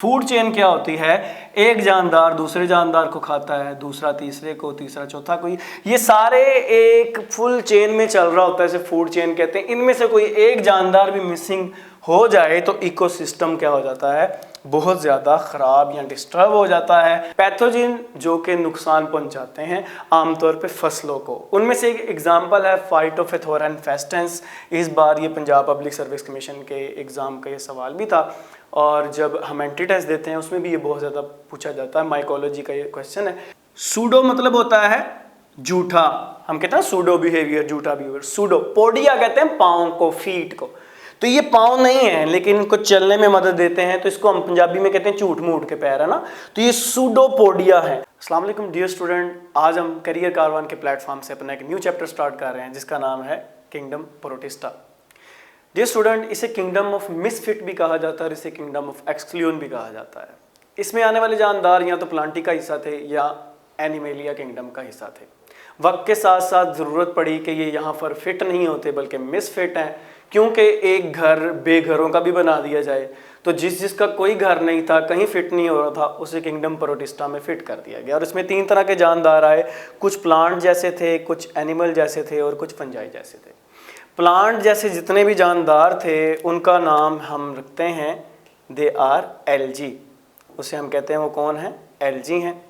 Food chain क्या होती है? एक जानदार दूसरे जानदार को खाता है, दूसरा तीसरे को, तीसरा चौथा कोई, ये सारे एक फुल चेन में चल रहा होता है, इसे फूड चेन कहते हैं। इनमें से कोई एक जानदार भी मिसिंग हो जाए तो इकोसिस्टम क्या हो जाता है? बहुत ज़्यादा ख़राब या डिस्टर्ब हो जाता है। पैथोजिन जो कि नुकसान पहुंचाते हैं आमतौर पे फसलों को, उनमें से एक एग्जांपल है फाइटोफथोरा इन्फेस्टेंस। इस बार ये पंजाब पब्लिक सर्विस कमीशन के एग्ज़ाम का ये सवाल भी था, और जब हम एंट्री टेस्ट देते हैं उसमें भी ये बहुत ज़्यादा पूछा जाता है। माइकोलॉजी का ये क्वेश्चन है। सूडो मतलब होता है झूठा, हम कहते हैं सूडो बिहेवियर, झूठा बिहेवियर। सूडो, पोडिया कहते हैं पाँव को, फीट को। तो ये पाँव नहीं है लेकिन इनको चलने में मदद देते हैं, तो इसको हम पंजाबी में कहते हैं झूठ मूठ के पैर, है ना। तो ये सूडोपोडिया है। अस्सलाम वालेकुम डियर स्टूडेंट, आज हम करियर कारवान के प्लेटफॉर्म से अपना एक न्यू चैप्टर स्टार्ट कर रहे हैं जिसका नाम है किंगडम प्रोटिस्टा। डियर स्टूडेंट, इसे किंगडम ऑफ मिसफिट भी कहा जाता है और इसे किंगडम ऑफ एक्सक्लूजन भी कहा जाता है। इसमें आने वाले जानदार या तो प्लांटी का हिस्सा थे या एनिमेलिया किंगडम का हिस्सा थे। वक्त के साथ साथ ज़रूरत पड़ी कि ये यहाँ पर फिट नहीं होते बल्कि मिसफिट हैं, क्योंकि एक घर बेघरों का भी बना दिया जाए तो जिसका कोई घर नहीं था, कहीं फिट नहीं हो रहा था, उसे किंगडम प्रोटिस्टा में फिट कर दिया गया। और इसमें तीन तरह के जानदार आए, कुछ प्लांट जैसे थे, कुछ एनिमल जैसे थे और कुछ फंजाई जैसे थे। प्लांट जैसे जितने भी जानदार थे उनका नाम हम रखते हैं दे आर एल्गी, उसे हम कहते हैं वो कौन है? एल्गी हैं।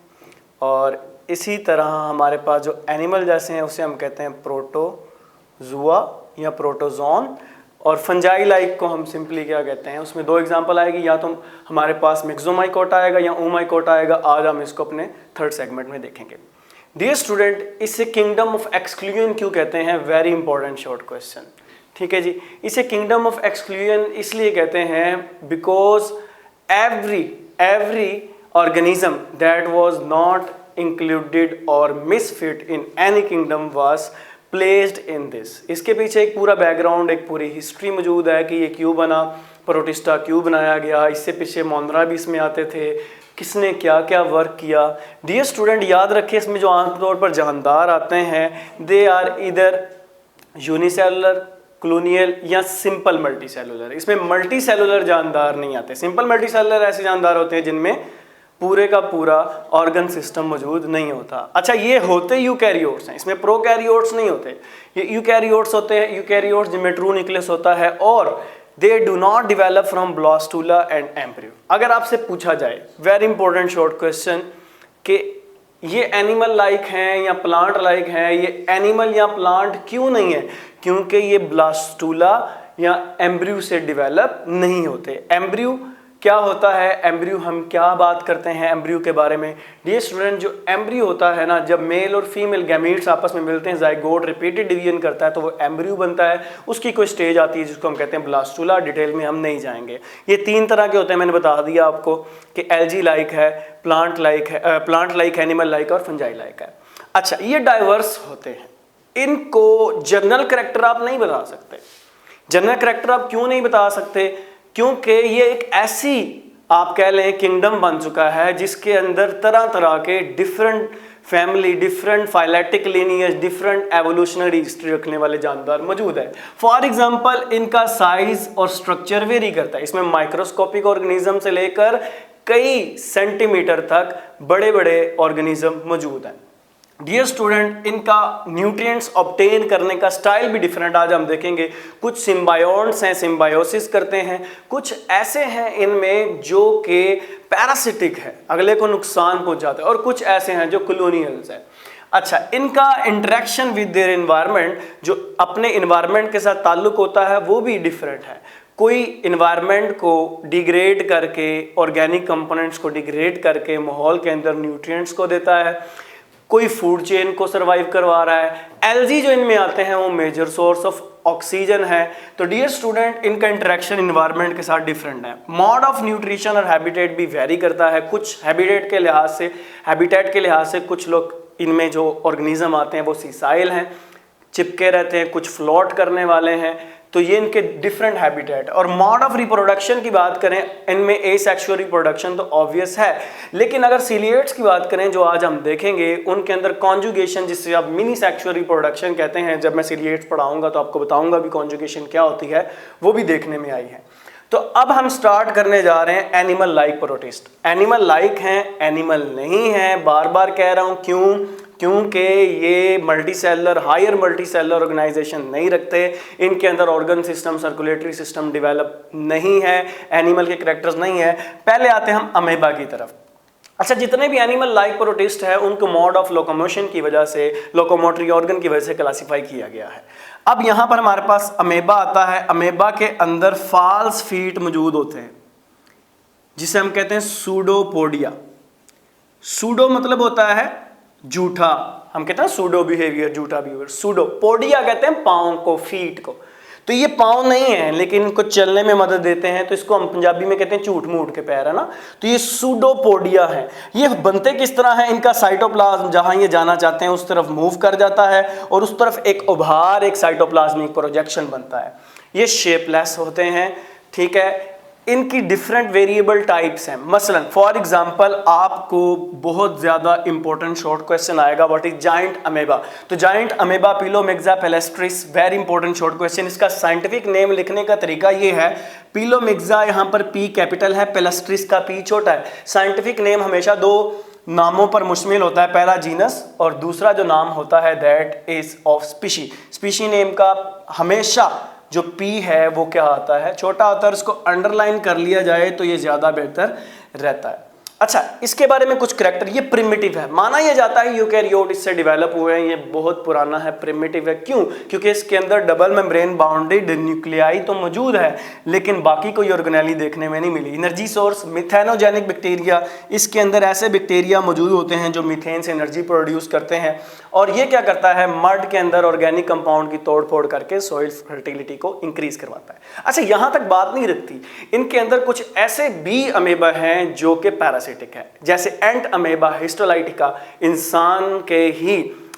और इसी तरह हमारे पास जो एनिमल जैसे हैं उसे हम कहते हैं प्रोटोजुआ या प्रोटोजोन। और फंजाई लाइक को हम सिंपली क्या कहते हैं? उसमें दो एग्जांपल आएगी, या तो हमारे पास मिक्सोमाइकोटा आएगा या ओमाइकोटा आएगा। आज हम इसको अपने थर्ड सेगमेंट में देखेंगे। डियर स्टूडेंट, इसे किंगडम ऑफ एक्सक्लूजन क्यों कहते हैं? वेरी इंपॉर्टेंट शॉर्ट क्वेश्चन, ठीक है जी। इसे किंगडम ऑफ एक्सक्लूजन इसलिए कहते हैं because every organism that was not included और misfit in any kingdom was placed in this. इसके पीछे एक पूरा बैकग्राउंड, एक पूरी हिस्ट्री मौजूद है कि ये क्यों बना, प्रोटिस्टा क्यों बनाया गया। इससे पीछे मोंद्रा भी इसमें आते थे, किसने क्या क्या वर्क किया। डियर स्टूडेंट, याद रखिए इसमें जो आमतौर पर जानदार आते हैं दे आर इधर यूनिसेलुलर, कॉलोनियल या सिंपल मल्टी सेलुलर। इसमें मल्टी सेलुलर जानदार नहीं आते। सिंपल मल्टी सेलुलर ऐसे जानदार होते हैं जिनमें पूरे का पूरा ऑर्गन सिस्टम मौजूद नहीं होता। अच्छा, ये होते यूकैरियोट्स हैं, इसमें प्रोकैरियोट्स नहीं होते, ये यूकैरियोट्स होते हैं। यूकैरियोट्स जिनमें ट्रू न्यूक्लियस होता है और they do not develop from blastula and embryo. अगर आपसे पूछा जाए, वेरी इंपॉर्टेंट शॉर्ट क्वेश्चन, कि ये एनिमल लाइक हैं या प्लांट लाइक हैं, ये एनिमल या प्लांट क्यों नहीं है? क्योंकि ये ब्लास्टूला या एम्ब्रियो से डिवेलप नहीं होते। एम्ब्रियो क्या होता है? एम्ब्रियो, हम क्या बात करते हैं एम्ब्रियो के बारे में? डियर स्टूडेंट, जो एम्ब्रियो होता है ना, जब मेल और फीमेल गैमीट्स आपस में मिलते हैं, जाइगोट रिपीटेड डिवीजन करता है तो वो एम्ब्रियो बनता है। उसकी कोई स्टेज आती है जिसको हम कहते हैं ब्लास्टूला। डिटेल में हम नहीं जाएंगे। ये तीन तरह के होते हैं, मैंने बता दिया आपको कि एल्गी लाइक है, प्लांट लाइक, एनिमल लाइक और फंजाई लाइक है। अच्छा, ये डाइवर्स होते हैं, इनको जनरल करैक्टर आप नहीं बता सकते। जनरल करैक्टर आप क्यों नहीं बता सकते? क्योंकि ये एक ऐसी, आप कह लें, किंगडम बन चुका है जिसके अंदर तरह तरह के different family, different phyletic lineage, different evolutionary history रखने वाले जानदार मौजूद है। फॉर एग्जांपल, इनका साइज और स्ट्रक्चर वेरी करता है। इसमें माइक्रोस्कोपिक ऑर्गेनिज्म से लेकर कई सेंटीमीटर तक बड़े बड़े ऑर्गेनिज्म मौजूद हैं। डियर स्टूडेंट, इनका न्यूट्रिएंट्स ऑब्टेन करने का स्टाइल भी डिफरेंट आज हम देखेंगे। कुछ सिम्बायोन्ट्स हैं, सिम्बायोसिस करते हैं। कुछ ऐसे हैं इनमें जो कि पैरासिटिक है, अगले को नुकसान पहुंचाते हैं, और कुछ ऐसे हैं जो कॉलोनियल्स हैं। अच्छा, इनका इंटरेक्शन विद देयर एनवायरनमेंट, जो अपने एनवायरनमेंट के साथ ताल्लुक होता है, वो भी डिफरेंट है। कोई इन्वायरमेंट को डिग्रेड करके, ऑर्गेनिक कंपोनेंट्स को डिग्रेड करके माहौल के अंदर न्यूट्रिएंट्स को देता है, कोई फूड चेन को सरवाइव करवा रहा है। एल्गी जो इनमें आते हैं वो मेजर सोर्स ऑफ ऑक्सीजन है। तो डियर स्टूडेंट, इनका इंटरेक्शन इन्वायरमेंट के साथ डिफरेंट है। मोड ऑफ न्यूट्रिशन और हैबिटेट भी वेरी करता है। कुछ हैबिटेट के लिहाज से कुछ लोग इनमें जो ऑर्गेनिज्म आते हैं वो सीसाइल हैं, चिपके रहते हैं, कुछ फ्लोट करने वाले हैं। तो ये इनके डिफरेंट हैबिटेट। और मोड ऑफ रिप्रोडक्शन की बात करें, इनमें एसेक्सुअल रिप्रोडक्शन तो ऑब्वियस है, लेकिन अगर सिलिएट्स की बात करें जो आज हम देखेंगे, उनके अंदर कॉन्जुगेशन, जिससे आप मिनी सेक्सुअल रिप्रोडक्शन कहते हैं, जब मैं सिलिएट्स पढ़ाऊंगा तो आपको बताऊंगा भी कॉन्जुगेशन क्या होती है, वो भी देखने में आई है। तो अब हम स्टार्ट करने जा रहे हैं animal like protist. Animal like हैं, एनिमल नहीं है, बार बार कह रहा हूं। क्यों? क्योंकि ये मल्टीसेलर, हायर मल्टीसेलर ऑर्गेनाइजेशन नहीं रखते, इनके अंदर organ system, circulatory system develop नहीं है, एनिमल के कैरेक्टर्स नहीं है। पहले आते हैं हम अमेबा की तरफ। अच्छा, जितने भी एनिमल लाइक प्रोटिस्ट है उनको मोड ऑफ लोकोमोशन की वजह से, लोकोमोटरी ऑर्गन की वजह से क्लासिफाई किया गया है। अब यहां पर हमारे पास अमेबा आता है। अमेबा के अंदर फॉल्स फीट मौजूद होते हैं जिसे हम कहते हैं सूडोपोडिया। सूडो मतलब होता है झूठा, हम कहते हैं सूडो बिहेवियर, झूठा बिहेवियर। सूडोपोडिया कहते हैं पांव को, फीट को। तो ये पांव नहीं है लेकिन इनको चलने में मदद देते हैं, तो इसको हम पंजाबी में कहते हैं झूठ मूठ के पैर, है ना। तो ये सूडोपोडिया है। ये बनते किस तरह है? इनका साइटोप्लाज्म जहां ये जाना चाहते हैं उस तरफ मूव कर जाता है और उस तरफ एक उभार, एक साइटोप्लाज्मिक प्रोजेक्शन बनता है। ये शेपलेस होते हैं, ठीक है। इनकी डिफरेंट वेरिएबल टाइप्स हैं। मसलन फॉर एग्जांपल आपको बहुत ज्यादा इंपॉर्टेंट शॉर्ट क्वेश्चन आएगा, व्हाट इज जायंट अमेबा। तो giant amoeba Pelomyxa palustris, very important short question. इसका साइंटिफिक नेम लिखने का तरीका ये है, पिलोमिक्सा यहाँ पर पी कैपिटल है, पेलेस्ट्रिस का पी छोटा है। साइंटिफिक नेम हमेशा दो नामों पर मुश्तमिल होता है, पहला जीनस और दूसरा जो नाम होता है that is of species. Species name का हमेशा जो पी है वो क्या आता है? छोटा होता है। उसको अंडरलाइन कर लिया जाए तो ये ज्यादा बेहतर रहता है। अच्छा, इसके बारे में कुछ करैक्टर, ये प्रिमिटिव है, माना यह जाता है यूकैरियोट इससे डेवलप हुए हैं, ये बहुत पुराना है, प्रिमिटिव है। क्यों? क्योंकि इसके अंदर डबल मेम्ब्रेन बाउंडेड न्यूक्लियाई तो मौजूद है लेकिन बाकी कोई ऑर्गेनेली देखने में नहीं मिली। एनर्जी सोर्स मिथेनोजेनिक बैक्टीरिया, इसके अंदर ऐसे बैक्टीरिया मौजूद होते हैं जो मीथेन से एनर्जी प्रोड्यूस करते हैं और ये क्या करता है? मड के अंदर ऑर्गेनिक कंपाउंड की तोड़ फोड़ करके सॉइल फर्टिलिटी को इंक्रीज करवाता है। अच्छा, यहां तक बात नहीं रखती, इनके अंदर कुछ ऐसे भी अमेबा हैं जो कि पैरासिटिक है, जैसे एंट अमेबा हिस्टोलाइटिका, इंसान के ही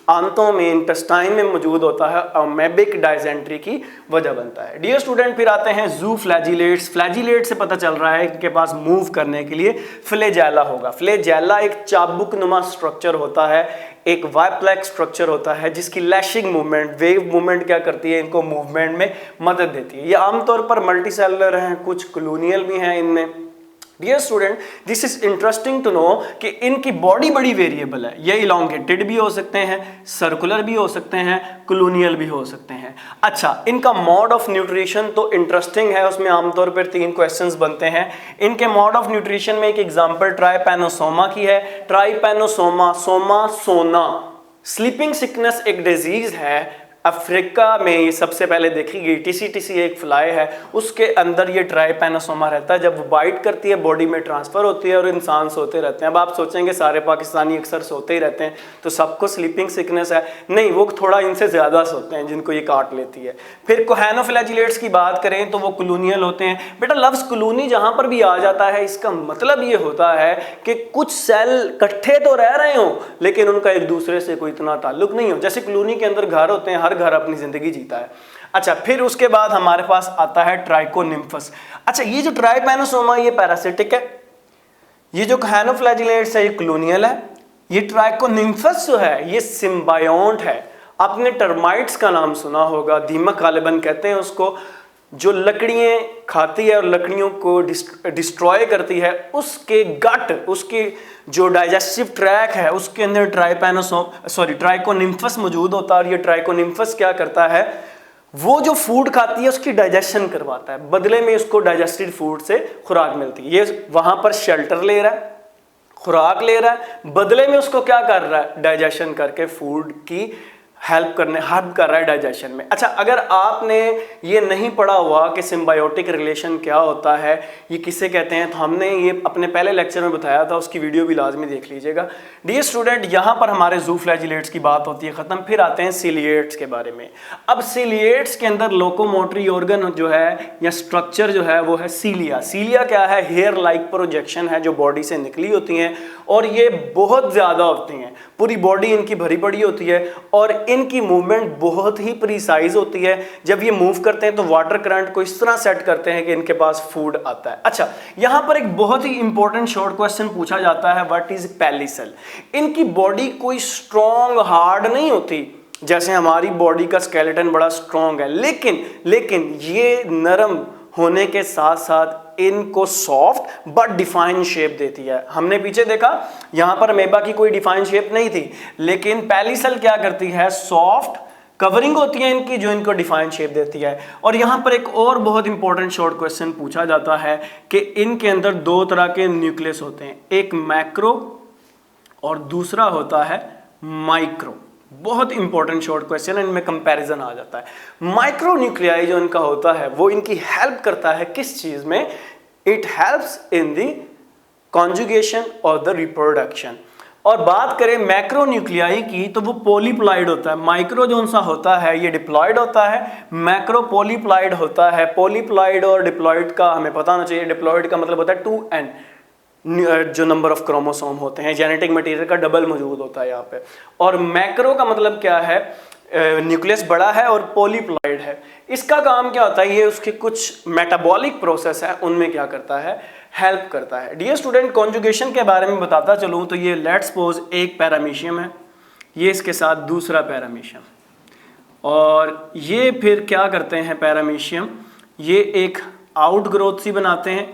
आंतों में, इंटेस्टाइन में मौजूद होता है, अमेबिक डायसेंट्री की वजह बनता है। डियर स्टूडेंट, फिर आते हैं जू फ्लैजिलेट्स। फ्लैजिलेट से पता चल रहा है इनके पास मूव करने के लिए फ्लैजेला होगा। फ्लैजेला एक चाबुक नुमा स्ट्रक्चर होता है, एक वाइप्लेक्स स्ट्रक्चर होता है जिसकी लैशिंग मूवमेंट, वेव मूवमेंट क्या करती है? इनको मूवमेंट में मदद देती है। ये आमतौर पर मल्टीसेलुलर हैं, कुछ कॉलोनियल भी हैं इनमें। Dear student, this is interesting to know कि इनकी बॉडी बड़ी वेरिएबल है। ये इलोंगेटेड भी हो सकते हैं, सर्कुलर भी हो सकते हैं, कॉलोनियल भी हो सकते हैं। अच्छा, इनका मोड ऑफ न्यूट्रिशन तो इंटरेस्टिंग है, उसमें आमतौर पर 3 क्वेश्चंस बनते हैं। इनके मोड ऑफ न्यूट्रिशन में एक एग्जांपल ट्राइपैनोसोमा की है। ट्राइपैनोसोमा, सोमा सोना, स्लीपिंग सिकनेस एक डिजीज है, अफ्रीका में ये सबसे पहले देखी गई। टीसी एक फ्लाई है, उसके अंदर ये ट्राइपैनोसोमा रहता है। जब वो बाइट करती है बॉडी में ट्रांसफर होती है और इंसान सोते रहते हैं। अब आप सोचेंगे सारे पाकिस्तानी अक्सर सोते ही रहते हैं तो सबको स्लीपिंग सिकनेस है, नहीं, वो थोड़ा इनसे ज़्यादा सोते हैं जिनको ये काट लेती है। फिर कोहेनोफ्लैजिलेट्स की बात करें तो वो कॉलोनियल होते हैं। बेटा, लफ्ज़ कॉलोनी जहाँ पर भी आ जाता है इसका मतलब ये होता है कि कुछ सेल इकट्ठे तो रह रहे हो लेकिन उनका एक दूसरे से कोई इतना ताल्लुक नहीं हो। जैसे कॉलोनी के अंदर घर होते हैं, घर अपनी जिंदगी जीता है। अच्छा, फिर उसके बाद हमारे पास आता है ट्राइकोनिम्फस। अच्छा, ये जो ट्राइपैनोसोमा ये पैरासिटिक है, ये जो कोहेनोफ्लैजिलेट्स है ये कॉलोनियल है, ये ट्राइकोनिम्फस जो है ये सिम्बायोंट है। आपने टर्माइट्स का नाम सुना होगा, दीमक गालिबन कहते हैं उसको, जो लकड़ियाँ खाती है और लकड़ियों को डिस्ट्रॉय करती है, उसके गट, उसके जो डाइजेस्टिव ट्रैक है उसके अंदर ट्राइकोनिम्फस मौजूद होता है। और ये ट्राइकोनिम्फस क्या करता है? वो जो फूड खाती है उसकी डाइजेशन करवाता है, बदले में उसको डाइजेस्टेड फूड से खुराक मिलती है। ये वहां पर शेल्टर ले रहा है, खुराक ले रहा है, बदले में उसको क्या कर रहा है? डाइजेशन करके फूड की हेल्प कर रहा है डाइजेशन में। अच्छा, अगर आपने ये नहीं पढ़ा हुआ कि सिम्बायोटिक रिलेशन क्या होता है, ये किसे कहते हैं, तो हमने ये अपने पहले लेक्चर में बताया था, उसकी वीडियो भी लाजमी देख लीजिएगा। डियर स्टूडेंट, यहाँ पर हमारे जू फ्लैजिलेट्स की बात होती है ख़त्म। फिर आते हैं सिलिएट्स के बारे में। अब सिलिएट्स के अंदर लोकोमोटरी ऑर्गन जो है या स्ट्रक्चर जो है वो है सीलिया। सीलिया क्या है? हेयर लाइक प्रोजेक्शन है जो बॉडी से निकली होती हैं और ये बहुत ज़्यादा होती हैं, पूरी बॉडी इनकी भरी पड़ी होती है और इनकी मूवमेंट बहुत ही प्रिसाइज होती है। जब ये मूव करते हैं तो वाटर करंट को इस तरह सेट करते हैं कि इनके पास फूड आता है। अच्छा, यहाँ पर एक बहुत ही इंपॉर्टेंट शॉर्ट क्वेश्चन पूछा जाता है, व्हाट इज पेलिसेल। इनकी बॉडी कोई स्ट्रॉन्ग हार्ड नहीं होती, जैसे हमारी बॉडी का स्केलेटन बड़ा स्ट्रॉन्ग है, लेकिन ये नरम होने के साथ साथ इनको सॉफ्ट बट डिफाइंड शेप देती है। हमने पीछे देखा यहां पर अमेबा की कोई डिफाइंड शेप नहीं थी, लेकिन पहली सेल क्या करती है, सॉफ्ट कवरिंग होती है इनकी जो इनको डिफाइंड शेप देती है। और यहां पर एक और बहुत इंपॉर्टेंट शॉर्ट क्वेश्चन पूछा जाता है कि इनके अंदर दो तरह के न्यूक्लियस होते हैं, एक मैक्रो और दूसरा होता है माइक्रो। बहुत इंपॉर्टेंट शॉर्ट क्वेश्चन है, इनमें कंपैरिजन आ जाता है। माइक्रो न्यूक्लियाई जो इनका होता है वो इनकी हेल्प करता है किस चीज में, it helps in the conjugation और द रिप्रोडक्शन। और बात करें मैक्रो न्यूक्लियाई की तो वो पॉलीप्लॉइड होता है। माइक्रो जो सा होता है ये डिप्लॉइड होता है, मैक्रो पॉलीप्लॉइड होता है। पॉलीप्लॉइड और डिप्लॉइड का हमें पता होना चाहिए। डिप्लॉइड का मतलब होता है 2n, जो नंबर ऑफ क्रोमोसोम होते हैं, जेनेटिक मटेरियल का डबल मौजूद होता है यहाँ पे। और मैक्रो का मतलब क्या है, न्यूक्लियस बड़ा है और पॉलीप्लॉइड है। इसका काम क्या होता है, ये उसके कुछ मेटाबॉलिक प्रोसेस है उनमें क्या करता है, हेल्प करता है। डियर स्टूडेंट, कॉन्जुगेशन के बारे में बताता चलूँ तो ये लेट्स सपोज एक पैरामीशियम है, ये इसके साथ दूसरा पैरामीशियम, और ये फिर क्या करते हैं पैरामीशियम, ये एक आउट ग्रोथ सी बनाते हैं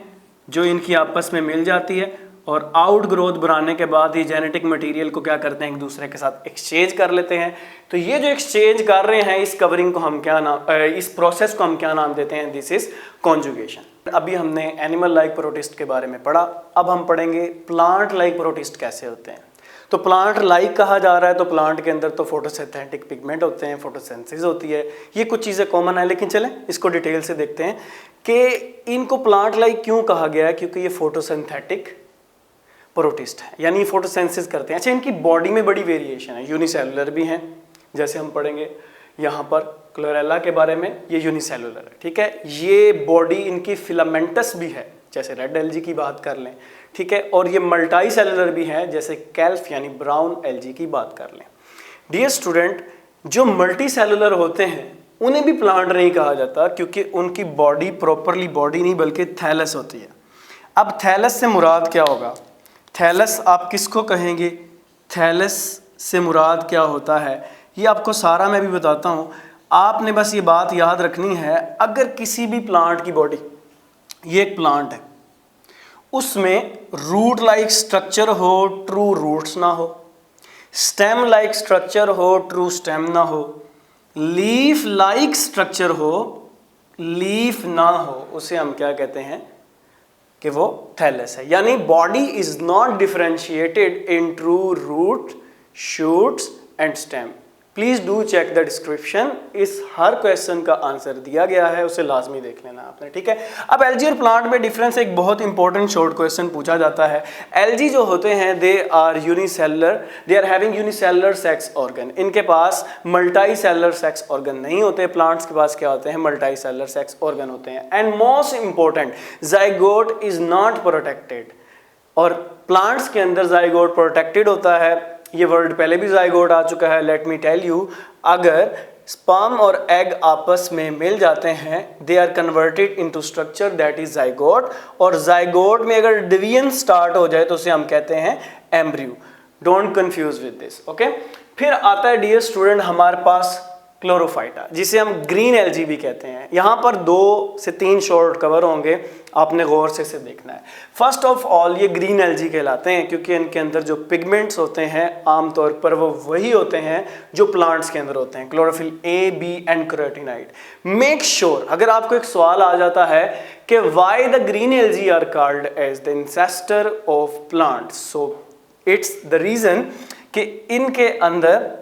जो इनकी आपस में मिल जाती है। और आउट ग्रोथ बनाने के बाद ये जेनेटिक मटेरियल को क्या करते हैं, एक दूसरे के साथ एक्सचेंज कर लेते हैं। तो ये जो एक्सचेंज कर रहे हैं, इस कवरिंग को हम क्या नाम, इस प्रोसेस को हम क्या नाम देते हैं, दिस इज कॉन्जुगेशन। अभी हमने एनिमल लाइक प्रोटिस्ट के बारे में पढ़ा, अब हम पढ़ेंगे प्लांट लाइक प्रोटिस्ट कैसे होते हैं। तो प्लांट लाइक कहा जा रहा है तो प्लांट के अंदर तो फोटोसिंथेटिक पिगमेंट होते हैं, फोटोसिंथेसिस होती है, ये कुछ चीज़ें कॉमन है। लेकिन चलें इसको डिटेल से देखते हैं कि इनको प्लांट लाइक क्यों कहा गया है, क्योंकि ये फोटोसिंथेटिक प्रोटिस्ट है, यानी फोटोसिंथेसिस करते हैं। अच्छा, इनकी बॉडी में बड़ी वेरिएशन है, यूनिसेलुलर भी हैं, जैसे हम पढ़ेंगे यहाँ पर क्लोरेला के बारे में, ये यूनिसेलुलर है, ठीक है। ये बॉडी इनकी फिलामेंटस भी है, जैसे रेड एल्गी की बात कर लें, ठीक है। और ये मल्टी सेलुलर भी है, जैसे कैल्फ यानी ब्राउन एल्गी की बात कर लें। डियर स्टूडेंट, जो मल्टी सेलुलर होते हैं उन्हें भी प्लांट नहीं कहा जाता, क्योंकि उनकी बॉडी प्रॉपरली बॉडी नहीं बल्कि थैलस होती है। अब थैलस से मुराद क्या होगा, थैलस आप किसको कहेंगे, थैलस से मुराद क्या होता है ये आपको सारा मैं भी बताता हूँ। आपने बस ये बात याद रखनी है, अगर किसी भी प्लांट की बॉडी, ये एक प्लांट है, उसमें रूट लाइक स्ट्रक्चर हो, ट्रू रूट्स ना हो, स्टेम लाइक स्ट्रक्चर हो, ट्रू स्टेम ना हो, लीफ लाइक स्ट्रक्चर हो, लीफ ना हो, उसे हम क्या कहते हैं कि वो थैलस है। यानी body is not differentiated in true root, shoots and stem. Please do check the description, इस हर क्वेश्चन का आंसर दिया गया है, उसे लाजमी देख लेना आपने, ठीक है। अब एल्गी और प्लांट में डिफरेंस, एक बहुत इंपॉर्टेंट शॉर्ट क्वेश्चन पूछा जाता है। एल्गी जो होते हैं they are unicellular, they are having unicellular sex organ, इनके पास मल्टी सेलुलर सेक्स ऑर्गन नहीं होते। प्लांट्स के पास क्या होते हैं, मल्टी सेलुलर सेक्स ऑर्गन होते हैं। And most important, zygote is not protected, और प्लांट्स के अंदर जाइगोट प्रोटेक्टेड होता है। ये वर्ड पहले भी जाइगोट आ चुका है। लेट मी टेल यू, अगर स्पर्म और एग आपस में मिल जाते हैं, they are converted into structure that is zygote, और जाइगोट में अगर डिवीजन स्टार्ट हो जाए तो उसे हम कहते हैं embryo. Don't confuse with this, okay. फिर आता है डियर स्टूडेंट हमारे पास क्लोरोफाइटा, जिसे हम ग्रीन एल्गी भी कहते हैं। यहाँ पर 2 से 3 शॉर्ट कवर होंगे, आपने गौर से इसे देखना है। फर्स्ट ऑफ ऑल ये ग्रीन एल्गी कहलाते हैं क्योंकि इनके अंदर जो पिगमेंट्स होते हैं आमतौर पर वो वही होते हैं जो प्लांट्स के अंदर होते हैं, chlorophyll A, B and carotenoid. Make sure, अगर आपको एक सवाल आ जाता है कि why the green algae are called as the ancestor of plants, so it's the reason कि इनके अंदर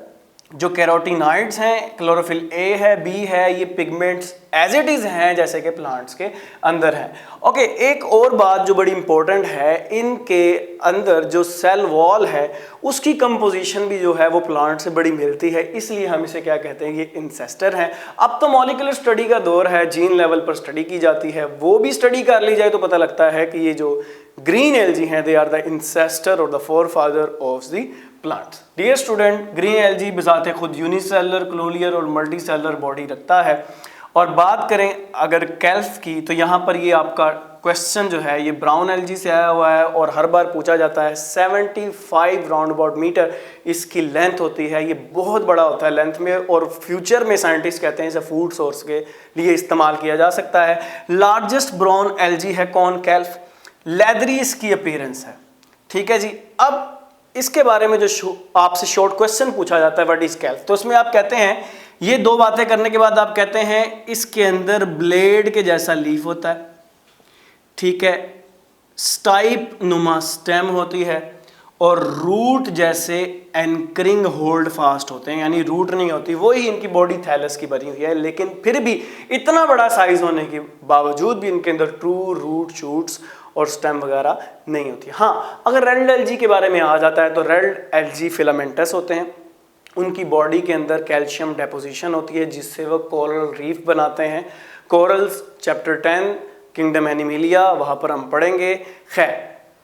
जो कैरोटीनॉइड्स हैं, क्लोरोफिल ए है, बी है, ये पिगमेंट्स एज इट इज हैं जैसे कि प्लांट्स के अंदर हैं। ओके, एक और बात जो बड़ी इंपॉर्टेंट है, इनके अंदर जो सेल वॉल है उसकी कंपोजिशन भी जो है वो प्लांट से बड़ी मिलती है, इसलिए हम इसे क्या कहते हैं, ये इंसेस्टर हैं। अब तो मॉलिक्यूलर स्टडी का दौर है, जीन लेवल पर स्टडी की जाती है, वो भी स्टडी कर ली जाए तो पता लगता है कि ये जो ग्रीन एल्गी हैं दे आर द इंसेस्टर और the forefather of the plants. Dear student, green algae बजाते खुद यूनिसेलुलर, क्लोलियर और मल्टी सेलुलर बॉडी रखता है। और बात करें अगर कैल्फ की, तो यहाँ पर ये आपका क्वेश्चन जो है ये ब्राउन एलजी से आया हुआ है और हर बार पूछा जाता है। 75 राउंड अबाउट मीटर इसकी लेंथ होती है, ये बहुत बड़ा होता है लेंथ में, और फ्यूचर में साइंटिस्ट कहते हैं इसे फूड सोर्स के लिए इस्तेमाल किया जा सकता है। लार्जेस्ट ब्राउन एलजी है कौन? केल्प। लेदरी इसकी अपीयरेंस है, ठीक है जी। अब इसके बारे में जो आपसे शॉर्ट क्वेश्चन पूछा जाता है व्हाट इज केल्प, तो उसमें आप कहते हैं, ये दो बातें करने के बाद आप कहते हैं इसके अंदर ब्लेड के जैसा लीफ होता है, ठीक है, स्टाइप नुमा स्टेम होती है और रूट जैसे एंकरिंग होल्ड फास्ट होते हैं, यानी रूट नहीं होती, वही इनकी बॉडी थैलस की बनी हुई है, लेकिन फिर भी इतना बड़ा साइज होने के बावजूद भी इनके अंदर ट्रू रूट शूट्स और स्टेम वगैरह नहीं होती। हाँ, अगर रेड एलजी के बारे में आ जाता है तो रेड एलजी फिलामेंटस होते हैं, उनकी बॉडी के अंदर कैल्शियम डेपोजिशन होती है जिससे वो कोरल रीफ बनाते हैं। कोरल्स चैप्टर 10 किंगडम एनिमिलिया, वहाँ पर हम पढ़ेंगे। खैर,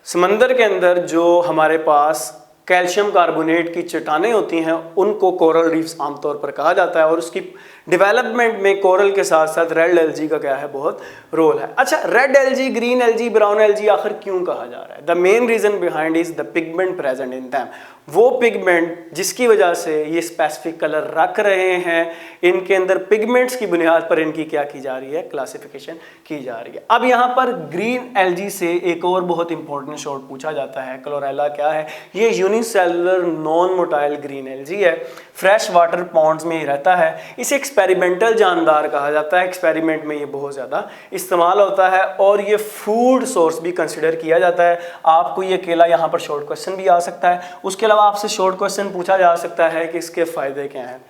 समंदर के अंदर जो हमारे पास कैल्शियम कार्बोनेट की चट्टानें होती हैं उनको कोरल रीफ्स आमतौर पर कहा जाता है, और उसकी डेवलपमेंट में कोरल के साथ साथ रेड एलजी का क्या है, बहुत रोल है। अच्छा, red algae, green algae, brown algae आखिर क्यों कहा जा रहा है? The main reason behind is the pigment present in them, वो पिगमेंट जिसकी वजह से ये स्पेसिफिक कलर रख रहे हैं, इनके अंदर पिगमेंट्स की बुनियाद पर इनकी क्या की जा रही है, क्लासिफिकेशन की जा रही है। अब यहाँ पर ग्रीन एलजी से एक और बहुत इंपॉर्टेंट शॉर्ट पूछा जाता है, क्लोरेला क्या है? ये unicellular non motile green LG है, फ्रेश वाटर पॉन्ड्स में ही रहता है, इसे एक्सपेरिमेंटल जानदार कहा जाता है, एक्सपेरिमेंट में ये बहुत ज़्यादा इस्तेमाल होता है और ये फूड सोर्स भी कंसिडर किया जाता है। आपको ये केला यहाँ पर शॉर्ट क्वेश्चन भी आ सकता है, उसके अलावा आपसे शॉर्ट क्वेश्चन पूछा जा सकता है कि इसके फ़ायदे क्या हैं।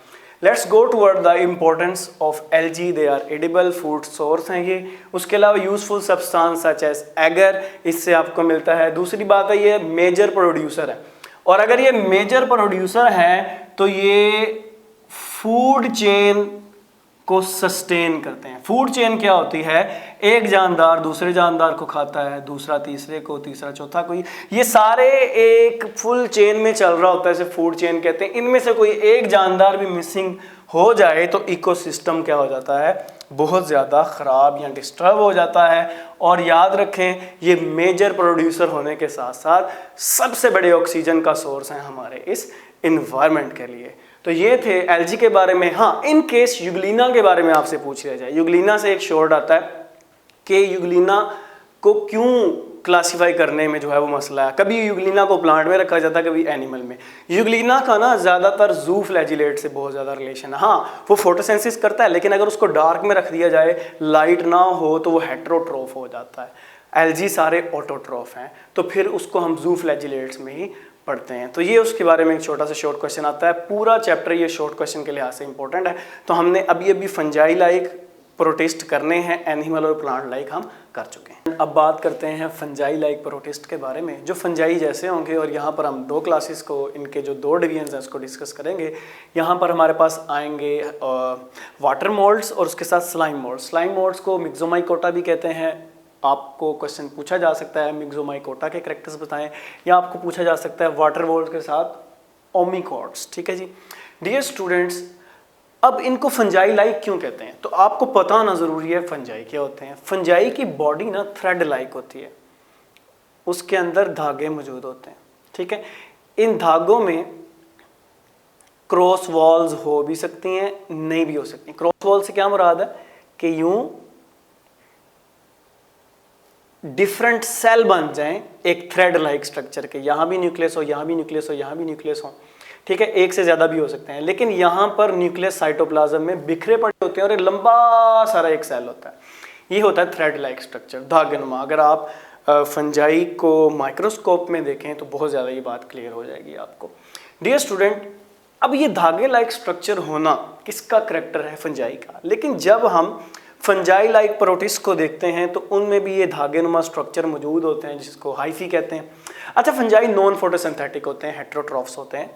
Let's go toward the importance of algae, they are edible food source हैं ये। उसके अलावा useful substance such as agar, इससे आपको मिलता है। दूसरी बात है ये मेजर प्रोड्यूसर है, और अगर ये मेजर प्रोड्यूसर है तो ये फूड चेन को सस्टेन करते हैं। फूड चेन क्या होती है? एक जानदार दूसरे जानदार को खाता है, दूसरा तीसरे को, तीसरा चौथा को, ये सारे एक फुल चेन में चल रहा होता है, इसे फूड चेन कहते हैं। इनमें से कोई एक जानदार भी मिसिंग हो जाए तो इकोसिस्टम क्या हो जाता है, बहुत ज़्यादा ख़राब या डिस्टर्ब हो जाता है। और याद रखें, ये मेजर प्रोड्यूसर होने के साथ साथ सबसे बड़े ऑक्सीजन का सोर्स हैं हमारे इस इन्वायरमेंट के लिए। तो ये थे एलजी के बारे में। हाँ, इन केस यूग्लिना के बारे में आपसे पूछ लिया जाए, यूग्लिना से एक शॉर्ट आता है कि यूग्लिना को क्यों क्लासिफाई करने में जो है वो मसला है। कभी यूग्लिना को प्लांट में रखा जाता है, कभी एनिमल में। यूग्लिना का ना ज़्यादातर जू फ्लैजिलेट से बहुत ज़्यादा रिलेशन है। हाँ, वो फोटोसेंसिस करता है, लेकिन अगर उसको डार्क में रख दिया जाए, लाइट ना हो, तो वो हेट्रोट्रोफ हो जाता है। एलजी सारे ऑटोट्रोफ हैं, तो फिर उसको हम जू फ्लैजिलेट्स में ही पढ़ते हैं। तो ये उसके बारे में एक छोटा सा शॉर्ट क्वेश्चन आता है। पूरा चैप्टर ये शॉर्ट क्वेश्चन के लिहाज से इंपॉर्टेंट है। तो हमने अभी फंजाई लाइक प्रोटिस्ट करने हैं, एनिमल और प्लांट लाइक हम कर चुके हैं। अब बात करते हैं फंजाई लाइक प्रोटिस्ट के बारे में, जो फंजाई जैसे होंगे, और यहाँ पर हम दो क्लासेस को, इनके जो दो डिवीजन्स हैं उसको डिस्कस करेंगे। यहाँ पर हमारे पास आएंगे वाटर मोल्ड्स और उसके साथ स्लाइम मोल्ड्स। स्लाइम मोल्ड्स को मिक्सोमाइकोटा भी कहते हैं। आपको क्वेश्चन पूछा जा सकता है मिक्सोमाइकोटा के कैरेक्टर्स बताएं, या आपको पूछा जा सकता है वाटर मोल्ड्स के साथ ओमिकॉट्स, ठीक है जी। डियर स्टूडेंट्स, अब इनको फंजाई लाइक क्यों कहते हैं, तो आपको पता होना ज़रूरी है फंजाई क्या होते हैं। फंजाई की बॉडी ना थ्रेड लाइक होती है, उसके अंदर धागे मौजूद होते हैं, ठीक है। इन धागों में क्रॉस वॉल्स हो भी सकती हैं, नहीं भी हो सकती। क्रॉस वॉल से क्या मुराद है कि यूं डिफरेंट सेल बन जाएं एक थ्रेड लाइक स्ट्रक्चर के, यहाँ भी न्यूक्लियस हो, यहाँ भी न्यूक्लियस हो, यहाँ भी न्यूक्लियस हो, ठीक है। एक से ज़्यादा भी हो सकते हैं, लेकिन यहाँ पर न्यूक्लियस साइटोप्लाज्म में बिखरे पड़े होते हैं और एक लंबा सारा एक सेल होता है। ये होता है थ्रेड लाइक स्ट्रक्चर, धागेनुमा। अगर आप फंजाई को माइक्रोस्कोप में देखें तो बहुत ज़्यादा ये बात क्लियर हो जाएगी आपको। डियर स्टूडेंट, अब ये धागे लाइक स्ट्रक्चर होना किसका करेक्टर है? फंजाई का। लेकिन जब हम फंजाई लाइक प्रोटिस्ट को देखते हैं तो उनमें भी ये धागेनुमा स्ट्रक्चर मौजूद होते हैं, जिसको हाइफी कहते हैं। अच्छा, फंजाई नॉन फोटोसिंथेटिक होते हैं, हेट्रोट्रॉफ्स होते हैं।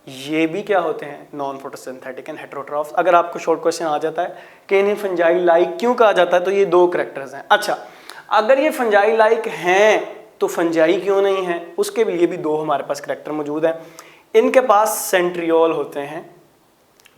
ये भी क्या होते हैं? Non photosynthetic and heterotrophs. अगर आपको शॉर्ट क्वेश्चन आ जाता है कि इन्हें फंजाई लाइक क्यों कहा जाता है, तो ये दो करेक्टर्स हैं। अच्छा, अगर ये फंजाई लाइक हैं तो फंजाई क्यों नहीं है? उसके लिए भी दो हमारे पास करेक्टर मौजूद हैं। इनके पास सेंट्रियोल होते हैं,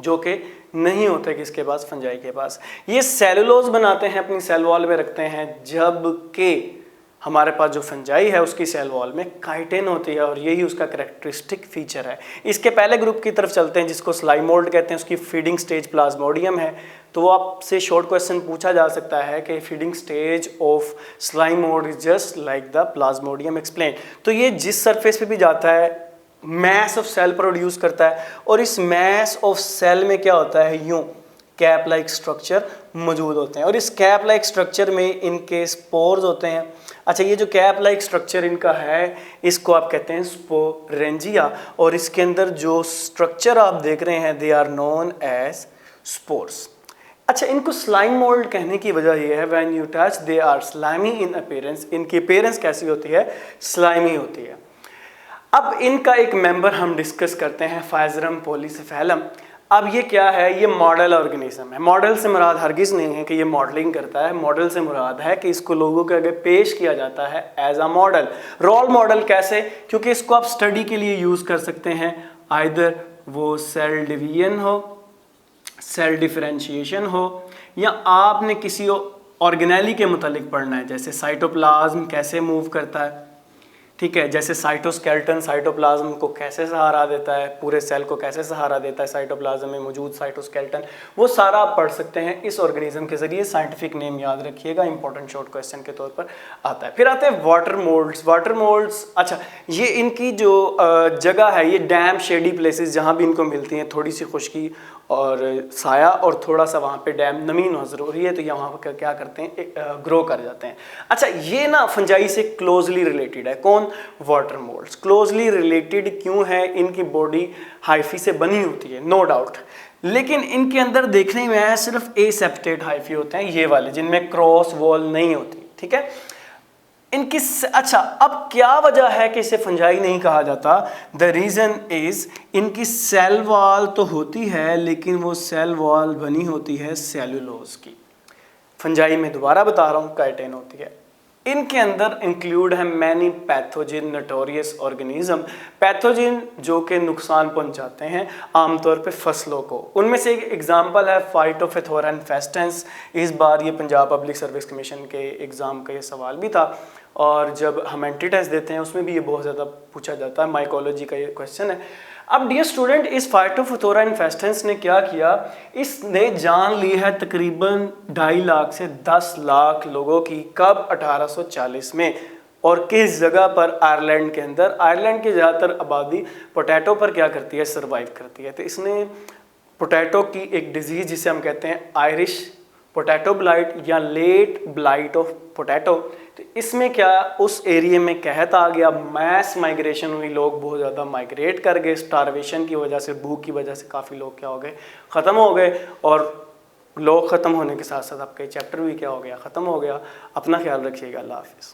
जो कि नहीं होते किसके पास, फंजाई के पास। ये सेलुलोज बनाते हैं, अपनी सेल वॉल में रखते हैं, जबकि हमारे पास जो फंजाई है उसकी सेल वॉल में काइटिन होती है और यही उसका कैरेक्टरिस्टिक फीचर है। इसके पहले ग्रुप की तरफ चलते हैं जिसको स्लाइमोल्ड कहते हैं, उसकी फीडिंग स्टेज प्लाज्मोडियम है। तो वो आपसे शॉर्ट क्वेश्चन पूछा जा सकता है कि feeding stage of slime mould is just like the plasmodium, explain. तो ये जिस सरफेस पे भी जाता है मैस ऑफ सेल प्रोड्यूस करता है और इस मैस ऑफ सेल में क्या होता है, यूं कैप लाइक स्ट्रक्चर मौजूद होते हैं और इस कैप लाइक स्ट्रक्चर में इनके स्पोर्स होते हैं। अच्छा, ये जो कैप लाइक स्ट्रक्चर इनका है इसको आप कहते हैं स्पोरेंजिया और इसके अंदर जो स्ट्रक्चर आप देख रहे हैं they are known as spores. अच्छा, इनको स्लाइम मोल्ड कहने की वजह यह है when you touch they are slimy in appearance, इनकी अपीयरेंस कैसी होती है, स्लाइमी होती है। अब इनका एक मेंबर हम डिस्कस करते हैं, फाइजरम पॉलीसेफेलम। अब ये क्या है, ये मॉडल ऑर्गेनिज्म है। मॉडल से मुराद हरगिज़ नहीं है कि ये मॉडलिंग करता है, मॉडल से मुराद है कि इसको लोगों के आगे पेश किया जाता है as a model, role model. कैसे, क्योंकि इसको आप स्टडी के लिए यूज़ कर सकते हैं, आइदर वो सेल डिवीजन हो, सेल डिफरेंशिएशन हो, या आपने किसी ऑर्गेनेली के मुतालिक पढ़ना है, जैसे साइटोप्लाज्म कैसे मूव करता है, ठीक है, जैसे साइटोस्केलेटन साइटोप्लाज्म को कैसे सहारा देता है, पूरे सेल को कैसे सहारा देता है साइटोप्लाज्म में मौजूद साइटोस्केलेटन, वो सारा आप पढ़ सकते हैं इस ऑर्गेनिज्म के जरिए। साइंटिफिक नेम याद रखिएगा, इंपॉर्टेंट शॉर्ट क्वेश्चन के तौर पर आता है। फिर आते हैं वाटर मोल्ड्स। वाटर मोल्ड्स, अच्छा, ये इनकी जो जगह है, ये डैम शेडी प्लेसेस जहाँ भी इनको मिलती हैं, थोड़ी सी खुश्की और साया और थोड़ा सा वहाँ पे डैम नमी होना ज़रूरी है, तो यहाँ पर क्या करते हैं, ग्रो कर जाते हैं। अच्छा, ये ना फंजाई से क्लोजली रिलेटेड है। कौन, वाटर मोल्ड्स। क्लोजली रिलेटेड क्यों है, इनकी बॉडी हाइफी से बनी होती है, नो डाउट, लेकिन इनके अंदर देखने में सिर्फ एसेप्टेट हाइफी होते हैं, ये वाले जिनमें क्रॉस वॉल नहीं होती, ठीक है। इनकी अच्छा, अब क्या वजह है कि इसे फंजाई नहीं कहा जाता? द रीज़न इज इनकी सेल वॉल तो होती है लेकिन वो सेल वॉल बनी होती है सेलुलोज की। फंजाई में दोबारा बता रहा हूँ काइटिन होती है। इनके अंदर इंक्लूड है many pathogen notorious organism, pathogen जो कि नुकसान पहुंचाते हैं आमतौर पे फसलों को। उनमें से एक एग्जांपल है फाइटोफेथोरा इन्फेस्टेंस। इस बार ये पंजाब पब्लिक सर्विस कमीशन के एग्ज़ाम का ये सवाल भी था और जब हम एंट्री टेस्ट देते हैं उसमें भी ये बहुत ज़्यादा पूछा जाता है, माइकोलॉजी का ये क्वेश्चन है। अब डियर स्टूडेंट, इस फाइटोफेथोरा इन्फेस्टेंस ने क्या किया, इसने जान ली है तकरीबन 2.5 लाख से 10 लाख लोगों की। कब? 1840 में। और किस जगह पर? आयरलैंड के अंदर। आयरलैंड की ज़्यादातर आबादी पोटैटो पर क्या करती है, सर्वाइव करती है। तो इसने पोटैटो की एक डिजीज़ जिसे हम कहते हैं आयरिश पोटैटो ब्लाइट या लेट ब्लाइट ऑफ पोटैटो, तो इसमें क्या उस एरिया में कहत आ गया, मैस माइग्रेशन हुई, लोग बहुत ज़्यादा माइग्रेट कर गए, स्टारवेशन की वजह से, भूख की वजह से काफ़ी लोग क्या हो गए, ख़त्म हो गए। और लोग ख़त्म होने के साथ साथ आपका चैप्टर भी क्या हो गया, ख़त्म हो गया। अपना ख्याल रखिएगा, अल्लाह हाफिज़।